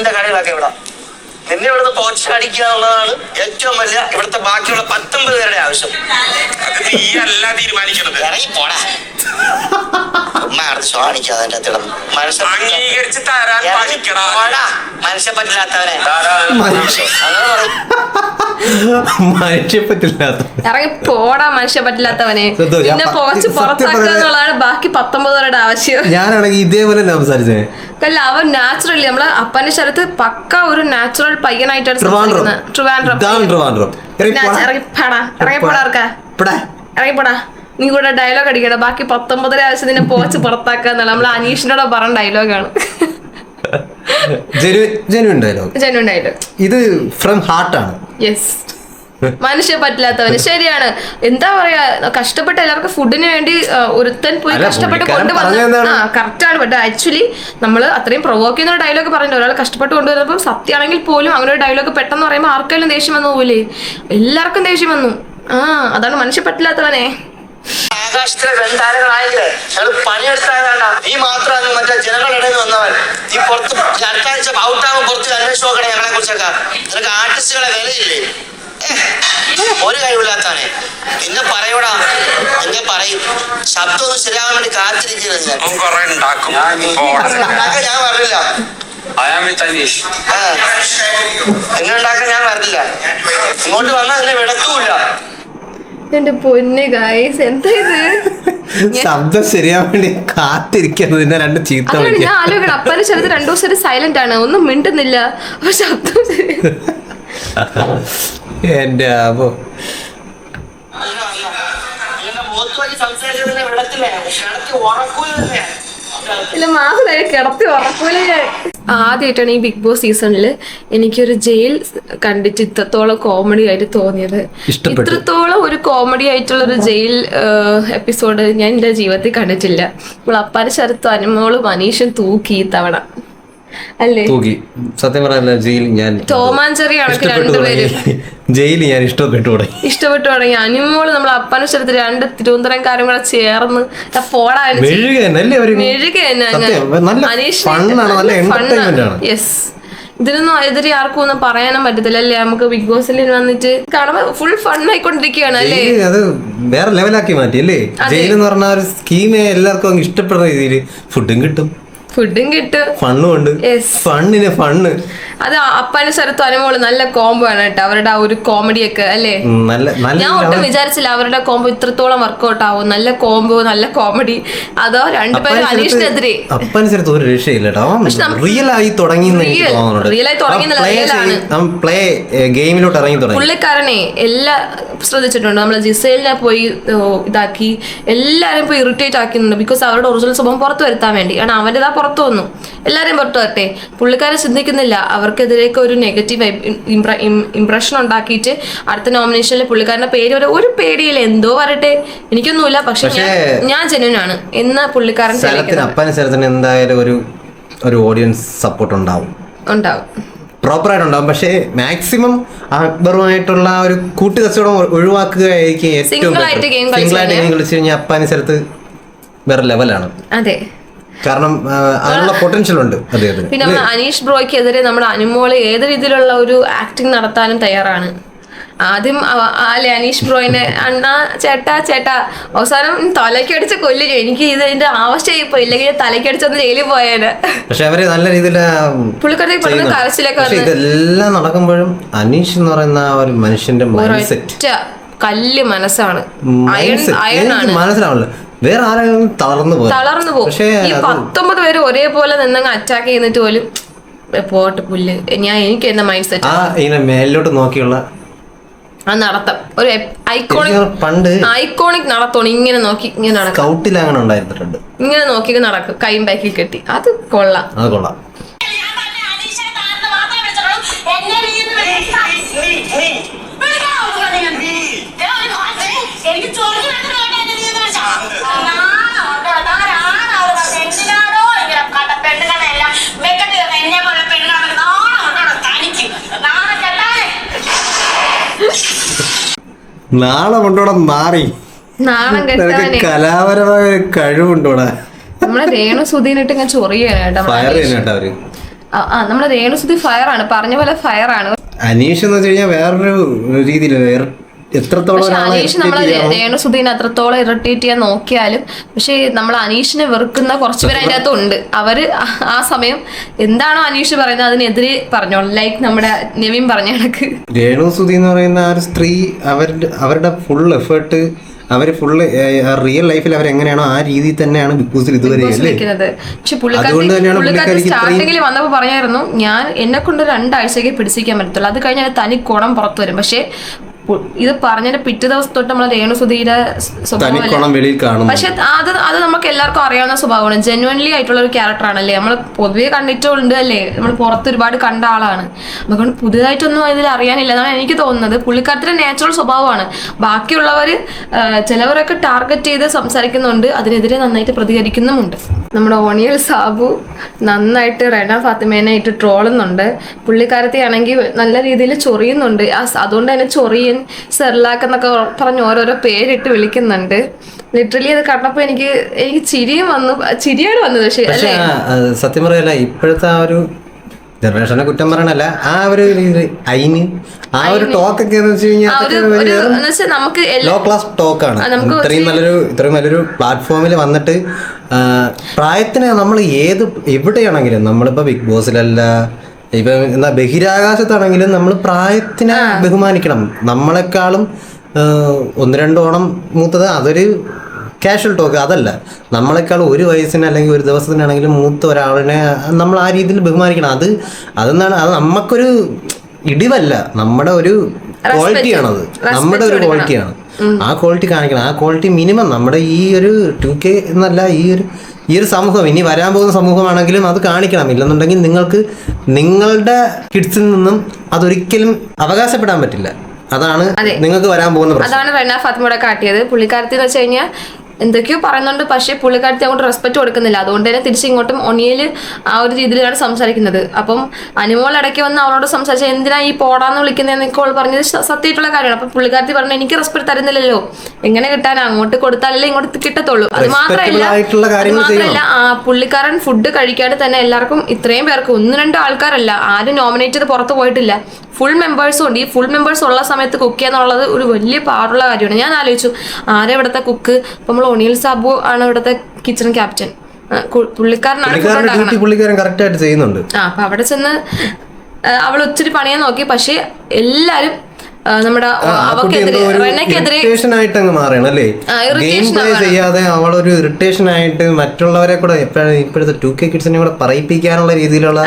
നിന്റെ കളികളൊക്കെ ഇവിടെ. നിന്നെ ഇവിടുന്ന് പോച്ചടിക്കുക എന്നുള്ളതാണ് ഏറ്റവും വലിയ ഇവിടുത്തെ ബാക്കിയുള്ള 19 പേരുടെ ആവശ്യം. അത് നീ അല്ല തീരുമാനിക്കുന്നത്. ഇറങ്ങി പോടാ. അംഗീകരിച്ച് തരാൻ പഠിക്കടാ. മനുഷ്യ പറ്റില്ലാത്തവനെ ഇറങ്ങി പോടാ മനുഷ്യ പറ്റില്ലാത്തവനെ. പിന്നെ പോച്ച് പുറത്താക്കുക എന്നുള്ളതാണ് ബാക്കി 19 പേരുടെ ആവശ്യം. ഞാനാണെങ്കിൽ ഇതേപോലെ സംസാരിച്ചേ. അല്ല, അവൻ നാച്ചുറലി നമ്മളെ അപ്പന്റെ സ്ഥലത്ത് പക്ക ഒരു നാച്ചുറൽ പയ്യനായിട്ടാണ് സംസാരിക്കുന്നത്. ഇറങ്ങിപ്പോടാ. നീ കൂടെ ഡയലോഗ് അടിക്കണ. ബാക്കി 19 ആവശ്യം നിന്നെ പോച്ച് പുറത്താക്കുക എന്നുള്ള നമ്മളെ അനീഷിനോട് പറഞ്ഞ ഡയലോഗാണ്. Genuine dialogue. ഇത് ഫ്രം ഹാർട്ടാണ്. യെസ്. മനുഷ്യ പറ്റില്ലാത്തവന്. ശരിയാണ്. എന്താ പറയാ, കഷ്ടപ്പെട്ട് എല്ലാവർക്കും ഫുഡിന് വേണ്ടി ഒരുത്തൻ പോയി കഷ്ടപ്പെട്ട് കൊണ്ടുവന്ന് കറക്റ്റാണ്. ബട്ട് ആക്ച്വലി നമ്മള് അത്രയും പ്രൊവോക്ക് ചെയ്യുന്ന ഡയലോഗ് പറഞ്ഞു. ഒരാൾ കഷ്ടപ്പെട്ട് കൊണ്ടുവന്നപ്പോൾ സത്യമാണെങ്കിൽ പോലും അങ്ങനെ ഒരു ഡയലോഗ് പെട്ടെന്ന് പറയുമ്പോൾ ആർക്കെങ്കിലും ദേഷ്യം വന്നു പോലേ. എല്ലാവർക്കും ദേഷ്യം വന്നു. അതാണ് മനുഷ്യ പറ്റില്ലാത്തവനെ. ആകാശത്തിലെ വെന്താരങ്ങളായില്ലേ, ഞങ്ങൾ പണിയെടുത്തായതാണ്ടാ. നീ മാത്രമാണ് മറ്റേ ജനങ്ങളുടെ ഇടയിൽ വന്നവൻ. നീ പുറത്ത് അടുത്ത ആഴ്ച ഔട്ടാകുമ്പോൾ പുറത്ത് അന്വേഷിച്ച് നോക്കണേ ഞങ്ങളെ കുറിച്ചൊക്കെ. നിനക്ക് ആർട്ടിസ്റ്റുകളെ വിലയില്ലേ? ഒരു കഴിവില്ലാത്തവനെ. പിന്നെ പറയൂടാ, എന്നെ പറയും. ശബ്ദമൊന്നും ശരിയാകാൻ വേണ്ടി കാത്തിരിക്കുന്നത് ഞാൻ പറഞ്ഞില്ല. എന്നെ ഉണ്ടാക്കാൻ ഞാൻ പറഞ്ഞില്ല. ഇങ്ങോട്ട് വന്നാൽ എന്നെ വിടത്തുമില്ല. എന്റെ പൊന്ന് ഗൈസ്, എന്താ ഇത്? ശബ്ദം ശരിയാവാൻ വേണ്ടി കാത്തിരിക്കുന്നത്. രണ്ട് ചീത്ത ഞാൻ ആലോചിക്കണം. അപ്പന്റെ സ്ഥലത്ത് 2 ദിവസം സൈലന്റ് ആണ്, ഒന്നും മിണ്ടുന്നില്ല. ശബ്ദം എന്റെ അപ്പോ ഇല്ല, മാസം കിടത്തി ഉറക്കൂല. ആദ്യമായിട്ടാണ് ഈ ബിഗ് ബോസ് സീസണിൽ എനിക്കൊരു ജയിൽ കണ്ടിട്ട് ഇത്രത്തോളം കോമഡി ആയിട്ട് തോന്നിയത്. ഇത്രത്തോളം ഒരു കോമഡി ആയിട്ടുള്ള ഒരു ജയിൽ എപ്പിസോഡ് ഞാൻ എന്റെ ജീവിതത്തിൽ കണ്ടിട്ടില്ല. ഇപ്പോൾ അപ്പാന്റെ ശരത്തും അനുമോളും മനീഷും തൂക്കി തവണ അല്ലേ? സത്യം പറയാ ജയിൽ ഞാൻ ടോമാഞ്ചെറി കണക്ക് രണ്ടുപേരും ജയിൽ ഞാൻ ഇഷ്ടപ്പെട്ടു തുടങ്ങി. അനുമോള് നമ്മളെ അപ്പന്റെ സ്ഥലത്ത് 2 തിരുവനന്തപുരംകാരും കൂടെ ചേർന്ന് യെസ്. ഇതിനൊന്നും എതിരെ ആർക്കും ഒന്നും പറയാനും പറ്റത്തില്ല അല്ലേ? നമുക്ക് ബിഗ് ബോസിൽ വന്നിട്ട് കാണുമ്പോ ഫുൾ ഫൺ ആയിക്കൊണ്ടിരിക്കുകയാണ് അല്ലേ? അത് വേറെ ലെവലാക്കി മാറ്റി അല്ലേ? ജയിൽ എന്ന് പറഞ്ഞ ഒരു സ്കീമേ എല്ലാവർക്കും ഇഷ്ടപ്പെടുന്ന രീതിയിൽ ഫുഡും കിട്ടും, ഫണ്ണും ഉണ്ട്. ഫണ്ണ് അത് അപ്പാന്റെ സ്ഥലത്തും അനുമോള് നല്ല കോംബോ ആണ് കേട്ടോ. അവരുടെ ആ ഒരു കോമഡി ഒക്കെ അല്ലേ? ഞാൻ ഒട്ടും വിചാരിച്ചില്ല അവരുടെ കോംബോ ഇത്രത്തോളം വർക്ക്ഔട്ട് ആവും. നല്ല കോംബോ, നല്ല കോമഡി. അതോ രണ്ടുപേരും അനീഷിനെതിരെ അപ്പന്റെ സ്ഥലത്ത് ഒരു രക്ഷയില്ല. റിയൽ ആയി തുടങ്ങി പുള്ളിക്കാരനെ എല്ലാം ശ്രദ്ധിച്ചിട്ടുണ്ട്. നമ്മള് ജിസേലിനെ പോയി ഇതാക്കി എല്ലാരും പോയി ഇറിറ്റേറ്റ് ആക്കുന്നുണ്ട്. ബിക്കോസ് അവരുടെ ഒറിജിനൽ സ്വഭാവം പുറത്തു വരുത്താൻ വേണ്ടി. കാരണം അവൻ്റെതാ പുറത്തു വന്നു, എല്ലാരും പുറത്തു വരട്ടെ. പുള്ളിക്കാരെ ചിന്തിക്കുന്നില്ല അവർക്കെതിരെയൊക്കെ ഒരു നെഗറ്റീവ് ഇംപ്രഷൻ ഉണ്ടാക്കിയിട്ട് അടുത്ത നോമിനേഷനിൽ പുള്ളിക്കാരന്റെ പേര് ഒരു പേടിയില്ല. എന്തോ വരട്ടെ, എനിക്കൊന്നുമില്ല, പക്ഷെ ഞാൻ ജെന്യുൻ ആണ് എന്ന് പുള്ളിക്കാരൻ എന്തായാലും ഒരു ഓഡിയൻസ് സപ്പോർട്ട് ഉണ്ടാവും. പ്രോപ്പറായിട്ട് ഉണ്ടാവും. പക്ഷേ മാക്സിമം അക്ബറുമായിട്ടുള്ള ഒരു കൂട്ടുകച്ചവടം ഒഴിവാക്കുകയായിരിക്കും ഏറ്റവും സിംഗിളായിട്ട് ഗെയിം കളിച്ചു കഴിഞ്ഞാൽ അപ്പാനി സ്ഥലത്ത് വേറെ ലെവലാണ്. അതെ, കാരണം അതിനുള്ള പൊട്ടൻഷ്യൽ ഉണ്ട് അദ്ദേഹത്തിന്. പിന്നെ നമ്മൾ അനീഷ് ബ്രോയ്ക്കെതിരെ നമ്മുടെ അനുമോള് ഏത് രീതിയിലുള്ള ഒരു ആക്ടിങ് നടത്താനും തയ്യാറാണ്. ആദ്യം അല്ലെ അനീഷ് ബ്രോയിനെ അണ്ണാ ചേട്ടാ അവസാനം തലക്കടിച്ച് കൊല്ലില്ല. എനിക്ക് ഇതിന്റെ ആവശ്യം ഇപ്പൊ ഇല്ലെങ്കിൽ തലക്കടിച്ചൊന്ന് ജയിലിൽ പോയേനെ. പക്ഷെ അവര് നല്ല രീതിയിൽ പുള്ളിക്കാരത്തേക്ക് പെട്ടെന്ന് കരച്ചിലൊക്കെ. ഇതെല്ലാം നടക്കുമ്പോഴും അനീഷ് എന്ന് പറയുന്ന ഒരു മനുഷ്യന്റെ കല്ല് മനസ്സാണ്, മനസ്സിലാവുള്ളൂ. വേറെ ആരെങ്കിലും തളർന്നു പോകും. ഈ 19 പേര് ഒരേപോലെ നിന്നങ്ങ് അറ്റാക്ക് ചെയ്യുന്നിട്ട് പോലും പോട്ട് പുല്ല്. എനിക്ക് എന്ന മൈൻഡ് സെറ്റ് മേലോട്ട് നോക്കിയുള്ള ആ നടത്തം ഒരു ഐക്കോണിക് നടത്തോണം. ഇങ്ങനെ നോക്കി ഇങ്ങനെ നടക്കും, ഇങ്ങനെ നോക്കി നടക്കും, കൈയും ബാക്കിൽ കെട്ടി. അത് കൊള്ളാം. നാളെ കൊണ്ടോടെ മാറി കലാപരമായ കഴിവുണ്ടോടെ. നമ്മളെ രേണു സുധീനിട്ട് ഞാൻ ചൊറിയാണ് കേട്ടോ. നമ്മുടെ രേണുസുതി ഫയർ ആണ്, പറഞ്ഞ പോലെ ഫയർ ആണ്. അനീഷ് എന്ന് വെച്ച് കഴിഞ്ഞാൽ വേറൊരു രീതിയിൽ എത്രത്തോളം അനീഷ് നമ്മളെ രേണുസുധീനെ അത്രത്തോളം ഇറിറ്റേറ്റ് ചെയ്യാൻ നോക്കിയാലും പക്ഷെ നമ്മൾ അനീഷിനെ വെറുക്കുന്ന കുറച്ചുപേർ അതിൻ്റെ അകത്തും ഉണ്ട്. അവര് ആ സമയം എന്താണോ അനീഷ് പറയുന്നത് അതിനെതിരെ പറഞ്ഞോളൂ. ലൈക്ക് നമ്മുടെ നെവിൻ പറഞ്ഞ കണക്ക് രേണുസുധി എന്ന് പറയുന്ന ആ ഒരു സ്ത്രീ അവരുടെ ഫുൾ എഫേർട്ട് അവര് ഫുള്ള് റിയൽ ലൈഫിൽ അവരെങ്ങനെയാണോ ആ രീതിയിൽ തന്നെയാണ് ബിഗ് ബോസിൽ ഇതുവരെ. പക്ഷെ പുള്ളിക്കാരി സ്റ്റാർട്ടിങ്ങിൽ വന്നപ്പോ പറഞ്ഞായിരുന്നു ഞാൻ എന്നെ കൊണ്ട് 2 ആഴ്ചയ്ക്ക് പിടിച്ചിരിക്കാൻ പറ്റത്തുള്ളൂ, അത് കഴിഞ്ഞാൽ തനി കുണം പുറത്തു വരും. പക്ഷെ ഇത് പറഞ്ഞതിന്റെ പിറ്റേ ദിവസം തൊട്ട് നമ്മൾ രേണുസുധിയുടെ സ്വഭാവം, പക്ഷെ അത് നമുക്ക് എല്ലാവർക്കും അറിയാവുന്ന സ്വഭാവമാണ്. ജെന്വൻലി ആയിട്ടുള്ള ഒരു ക്യാരക്ടർ ആണല്ലേ, നമ്മൾ പൊതുവെ കണ്ടിട്ടുണ്ട് അല്ലേ, നമ്മൾ പുറത്ത് ഒരുപാട് കണ്ട ആളാണ്. അതുകൊണ്ട് പുതിയതായിട്ടൊന്നും ഇതിൽ അറിയാനില്ല എന്നാണ് എനിക്ക് തോന്നുന്നത്. പുള്ളിക്കാരത്തിന്റെ നാച്ചുറൽ സ്വഭാവമാണ്. ബാക്കിയുള്ളവര് ചിലവരൊക്കെ ടാർഗറ്റ് ചെയ്ത് സംസാരിക്കുന്നുണ്ട്, അതിനെതിരെ നന്നായിട്ട് പ്രതികരിക്കുന്നുമുണ്ട്. നമ്മുടെ ഓണിയൽ സാബു നന്നായിട്ട് റെന ഫാത്തിമേനായിട്ട് ട്രോളുന്നുണ്ട്. പുള്ളിക്കാരത്തെ ആണെങ്കിൽ നല്ല രീതിയിൽ ചൊറിയുന്നുണ്ട്. അതുകൊണ്ട് തന്നെ ചൊറിയൻ സെർലാക്ക് എന്നൊക്കെ പറഞ്ഞ് ഓരോരോ പേരിട്ട് വിളിക്കുന്നുണ്ട്. ലിറ്ററലി അത് കണ്ടപ്പോ എനിക്ക് ചിരിയാണ് വന്നത്. പക്ഷെ സത്യം പറയല്ല, ഇപ്പോഴത്തെ ആ ഒരു ജനറേഷനെ കുറ്റം പറയണല്ല, ആ ഒരു ആ ഒരു ടോക്കൊക്കെ നമുക്ക് ലോ ക്ലാസ് ടോക്കാണ്. ഇത്രയും നല്ലൊരു പ്ലാറ്റ്ഫോമിൽ വന്നിട്ട് പ്രായത്തിന് നമ്മൾ എവിടെയാണെങ്കിലും, നമ്മളിപ്പോ ബിഗ് ബോസിലല്ല, ഇപ്പൊ എന്താ ബഹിരാകാശത്താണെങ്കിലും നമ്മൾ പ്രായത്തിനെ ബഹുമാനിക്കണം. നമ്മളെക്കാളും 1-2 ഓണം മൂത്തത് അതൊരു കാഷ്വൽ ടോക്ക്, അതല്ല. നമ്മളെക്കാൾ ഒരു വയസ്സിന് അല്ലെങ്കിൽ ഒരു ദിവസത്തിനാണെങ്കിലും മൂത്ത ഒരാളിനെ നമ്മൾ ആ രീതിയിൽ ബഹുമാനിക്കണം. അതെന്താണ്, അത് നമുക്കൊരു ഇടിവല്ല, നമ്മുടെ ഒരു ക്വാളിറ്റിയാണത്, നമ്മുടെ ഒരു ക്വാളിറ്റിയാണ്. ആ ക്വാളിറ്റി കാണിക്കണം. ആ ക്വാളിറ്റി മിനിമം നമ്മുടെ ഈ ഒരു 2K എന്നല്ല, ഈ ഒരു സമൂഹം, ഇനി വരാൻ പോകുന്ന സമൂഹമാണെങ്കിലും അത് കാണിക്കണം. ഇല്ലെന്നുണ്ടെങ്കിൽ നിങ്ങൾക്ക് നിങ്ങളുടെ കിഡ്സിൽ നിന്നും അതൊരിക്കലും അവകാശപ്പെടാൻ പറ്റില്ല. അതാണ് നിങ്ങൾക്ക് വരാൻ പോകുന്ന പ്രശ്നം. അതാണ് റെന ഫാത്തിമയുടെ കാട്ടിയത്. പുള്ളിക്കാരത്തി എന്ന് വെച്ച് കഴിഞ്ഞാൽ എന്തൊക്കെയോ പറയുന്നുണ്ട്, പക്ഷേ പുള്ളിക്കാരത്തി അങ്ങോട്ട് റെസ്പെക്ട് കൊടുക്കുന്നില്ല. അതുകൊണ്ട് തന്നെ തിരിച്ചിങ്ങോട്ടും ഒണിയൽ ആ ഒരു രീതിയിലാണ് സംസാരിക്കുന്നത്. അപ്പം അനുമോൾ ഇടയ്ക്ക് വന്ന് അവളോട് സംസാരിച്ചാൽ എന്തിനാ ഈ പോടാന്ന് വിളിക്കുന്നതെന്നൊക്കെ അവൾ പറഞ്ഞത് സത്യമായിട്ടുള്ള കാര്യമാണ്. അപ്പൊ പുള്ളിക്കാരത്തി പറഞ്ഞു എനിക്ക് റെസ്പെക്ട് തരുന്നില്ലല്ലോ, എങ്ങനെ കിട്ടാൻ, അങ്ങോട്ട് കൊടുത്താലല്ലേ ഇങ്ങോട്ട് കിട്ടത്തുള്ളൂ. അത് മാത്രമല്ല പുള്ളിക്കാരൻ ഫുഡ് കഴിക്കാതെ തന്നെ എല്ലാവർക്കും, ഇത്രയും പേർക്ക് 1-2 ആൾക്കാരല്ല, ആരും നോമിനേറ്റ് ചെയ്ത് പുറത്ത് പോയിട്ടില്ല, ഫുൾ മെമ്പേഴ്സും ഉണ്ട്. ഈ ഫുൾ മെമ്പേഴ്സ് ഉള്ള സമയത്ത് കുക്ക് ചെയ്യാന്നുള്ളത് ഒരു വലിയ പാടുള്ള കാര്യമാണ്. ഞാൻ ആലോചിച്ചു ആരെ ഇവിടുത്തെ കുക്ക്. ഇപ്പൊ നമ്മൾ ഒണിയൽ സാബു ആണ് ഇവിടുത്തെ കിച്ചൺ ക്യാപ്റ്റൻ, പുള്ളിക്കാരനാണ് കറക്റ്റ് ചെയ്യുന്നുണ്ട്. അപ്പൊ അവിടെ ചെന്ന് അവൾ ഒത്തിരി പണിയാൻ നോക്കി. പക്ഷെ എല്ലാരും നമ്മുടെ ചെയ്യാതെ അവളൊരു ഇറിറ്റേഷൻ ആയിട്ട് മറ്റുള്ളവരെ കൂടെ ഇപ്പോഴത്തെ 2K കിഡ്സിനെ കൂടെ പറയിപ്പിക്കാനുള്ള രീതിയിലുള്ള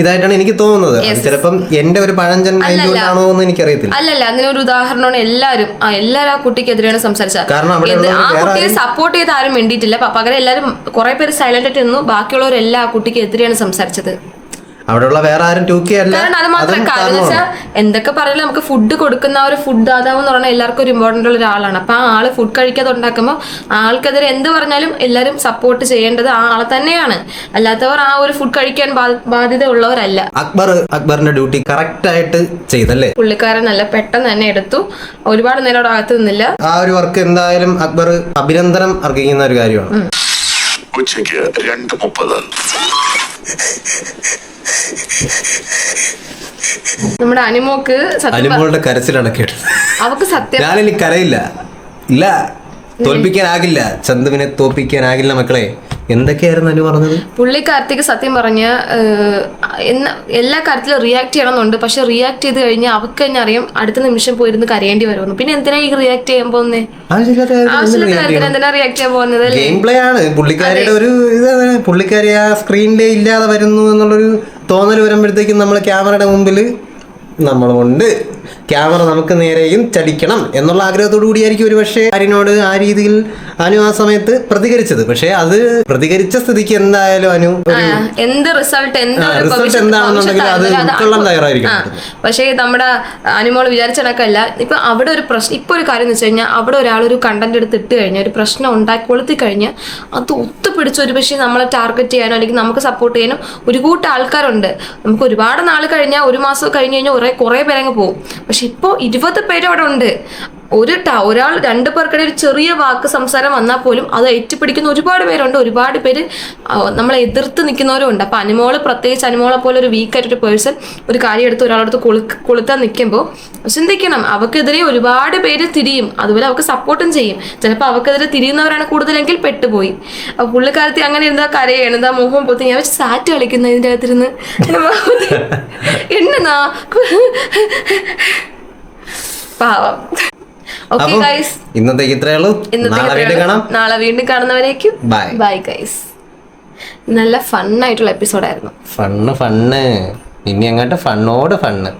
ഇതായിട്ടാണ് എനിക്ക് തോന്നുന്നത്. ചിലപ്പം എന്റെ ഒരു പഴഞ്ചൻ മൈൻഡാണോ എന്ന് എനിക്കറിയത്തില്ല. അല്ലല്ല, അതിനൊരു ഉദാഹരണമാണ് എല്ലാരും ആ കുട്ടിക്കെതിരെയാണ് സംസാരിച്ചത്. കാരണം ആ കുട്ടിയെ സപ്പോർട്ട് ചെയ്ത് ആരും വേണ്ടിയിട്ടില്ല, പകരം എല്ലാരും കുറെ പേര് സൈലന്റ് ആയിട്ട് നിന്നു. ബാക്കിയുള്ളവരെല്ലാം ആ കുട്ടിക്ക് എതിരെയാണ് സംസാരിച്ചത്. അവിടെയുള്ള വേറെ ആരും 2K അല്ല. അത് മാത്രം കാര്യം വെച്ചാൽ എന്തൊക്കെ പറയില്ല, നമുക്ക് ഫുഡ് കൊടുക്കുന്ന ഒരു ഫുഡ് ദാതാവ് എന്ന് പറഞ്ഞാൽ എല്ലാവർക്കും ഒരു ഇമ്പോർട്ടൻ്റ് ഉള്ള ഒരാളാണ്. അപ്പൊ ആ ആള് ഫുഡ് കഴിക്കാതെ ഉണ്ടാക്കുമ്പോൾ ആൾക്കെതിരെ എന്ത് പറഞ്ഞാലും എല്ലാവരും സപ്പോർട്ട് ചെയ്യേണ്ടത് ആ ആളെ തന്നെയാണ്. അല്ലാത്തവർ ആ ഒരു ഫുഡ് കഴിക്കാൻ ബാധ്യത ഉള്ളവരല്ല. അക്ബറിന്റെ ഡ്യൂട്ടി കറക്റ്റ് ആയിട്ട് ചെയ്തല്ലേ, പുള്ളിക്കാരൻ നല്ല പെട്ടെന്ന് തന്നെ എടുത്തു, ഒരുപാട് നേരം അവിടെ അകത്ത് നിന്നില്ല. ആ ഒരു വർക്ക് എന്തായാലും അക്ബർ അഭിനന്ദനം അർഹിക്കുന്ന ഒരു കാര്യമാണ്. ഉച്ചയ്ക്ക് 2:30 നമ്മുടെ അനുമോളുടെ കരച്ചിലാണ് കേട്ടത്. അവക്ക് സത്യം ഞാനിനി കരയില്ല, ഇല്ല, തോൽപ്പിക്കാനാകില്ല, ചന്തുവിനെ തോൽപ്പിക്കാനാകില്ല മക്കളെ. എന്തൊക്കെയായിരുന്നു അനു പറഞ്ഞത്? പുള്ളിക്കാരത്തേക്ക് സത്യം പറഞ്ഞ എല്ലാ കാര്യത്തിലും റിയാക്ട് ചെയ്യണമെന്നുണ്ട്. പക്ഷെ റിയാക്ട് ചെയ്ത് കഴിഞ്ഞാൽ അവർക്ക് തന്നെ അറിയാം അടുത്ത നിമിഷം പോയിരുന്ന് കരയേണ്ടി വരുമെന്ന്. പിന്നെ എന്തിനാ ഈ റിയാക്ട് ചെയ്യാൻ പോകുന്നത്? എന്തിനാ റിയാക്ട് ചെയ്യാൻ പോകുന്നത്? ഗെയിം പ്ലേ ആണ് പുള്ളിക്കാരിയുടെ ഒരു പുള്ളിക്കാരി ആ സ്ക്രീനിലേ ഇല്ലാതെ വരുന്നു എന്നുള്ളൊരു തോന്നൽ വരുമ്പോഴത്തേക്കും നമ്മൾ ക്യാമറയുടെ മുമ്പിൽ നമ്മളുണ്ട്, ക്യാമറ നമുക്ക് നേരെയും ചലിക്കണം എന്നുള്ള ആഗ്രഹത്തോടു കൂടിയായിരിക്കും ഒരു പക്ഷേ അനുവിനോട് ആ രീതിയിൽ അനു ആ സമയത്ത് പ്രതികരിച്ചത്. പക്ഷെ അത് പ്രതികരിച്ച സ്ഥിതിക്ക് എന്തായാലും അനു എന്ത് റിസൾട്ട് എന്താണെന്നുണ്ടെങ്കിൽ അത് ഉൾക്കൊള്ളാൻ തയ്യാറായിരിക്കണം. പക്ഷേ നമ്മുടെ അനുമോൾ വിചാരിച്ച കണക്കല്ല. ഇപ്പൊ അവിടെ ഒരു പ്രശ്നം, ഇപ്പൊ ഒരു കാര്യം എന്ന് വെച്ച് കഴിഞ്ഞാൽ അവിടെ ഒരാളൊരു കണ്ടന്റ് എടുത്ത് ഇട്ട് കഴിഞ്ഞാൽ ഒരു പ്രശ്നം ഉണ്ടാക്കി കൊളുത്തി കഴിഞ്ഞാൽ അത് ഒത്തുപിടിച്ച് ഒരു പക്ഷേ നമ്മളെ ടാർഗറ്റ് ചെയ്യാനോ അല്ലെങ്കിൽ നമുക്ക് സപ്പോർട്ട് ചെയ്യാനോ ഒരു കൂട്ടം ആൾക്കാരുണ്ട്. നമുക്ക് ഒരുപാട് നാൾ കഴിഞ്ഞാൽ, 1 മാസം കഴിഞ്ഞ് കഴിഞ്ഞാൽ കുറെ പേരങ്ങ് പോകും. പക്ഷെ ഇപ്പോൾ 20 പേര് അവിടെ ഉണ്ട്. ഒരാൾ 2 പേർക്കിടെ ഒരു ചെറിയ വാക്ക് സംസാരം വന്നാൽ പോലും അത് ഏറ്റുപിടിക്കുന്ന ഒരുപാട് പേരുണ്ട്. ഒരുപാട് പേര് നമ്മളെ എതിർത്ത് നിൽക്കുന്നവരും ഉണ്ട്. അപ്പൊ അനുമോള് പ്രത്യേകിച്ച് അനുമോളെ പോലെ ഒരു വീക്കായിട്ടൊരു പേഴ്സൺ ഒരു കാര്യം എടുത്ത് ഒരാളടുത്ത് കൊളുത്താൻ നിൽക്കുമ്പോൾ ചിന്തിക്കണം, അവക്കെതിരെ ഒരുപാട് പേര് തിരിയും, അതുപോലെ അവർക്ക് സപ്പോർട്ടും ചെയ്യും. ചിലപ്പോൾ അവക്കെതിരെ തിരിയുന്നവരാണ് കൂടുതലെങ്കിൽ പെട്ടുപോയി. അപ്പൊ പുള്ളിക്കാരത്തി അങ്ങനെ എന്താ കരയാണ്, എന്താ മുഖം പൊത്തി, ഞാൻ വെച്ച് സാറ്റ് കളിക്കുന്ന ഇതിൻ്റെ അകത്തിരുന്ന് എന്നതാ പാവം. ഓക്കെ ഗൈസ്, ഇന്നത്തേക്ക് ഇത്രയേ ഉള്ളൂ. നാളെ വീണ്ടും കാണുന്നവരേക്കും ബൈ ബൈ ഗൈസ്. നല്ല ഫണ്ണായിട്ടുള്ള എപ്പിസോഡായിരുന്നു. ഫണ്ണ് ഇനി അങ്ങോട്ട് ഫണ്ണോട് ഫണ്ണ്.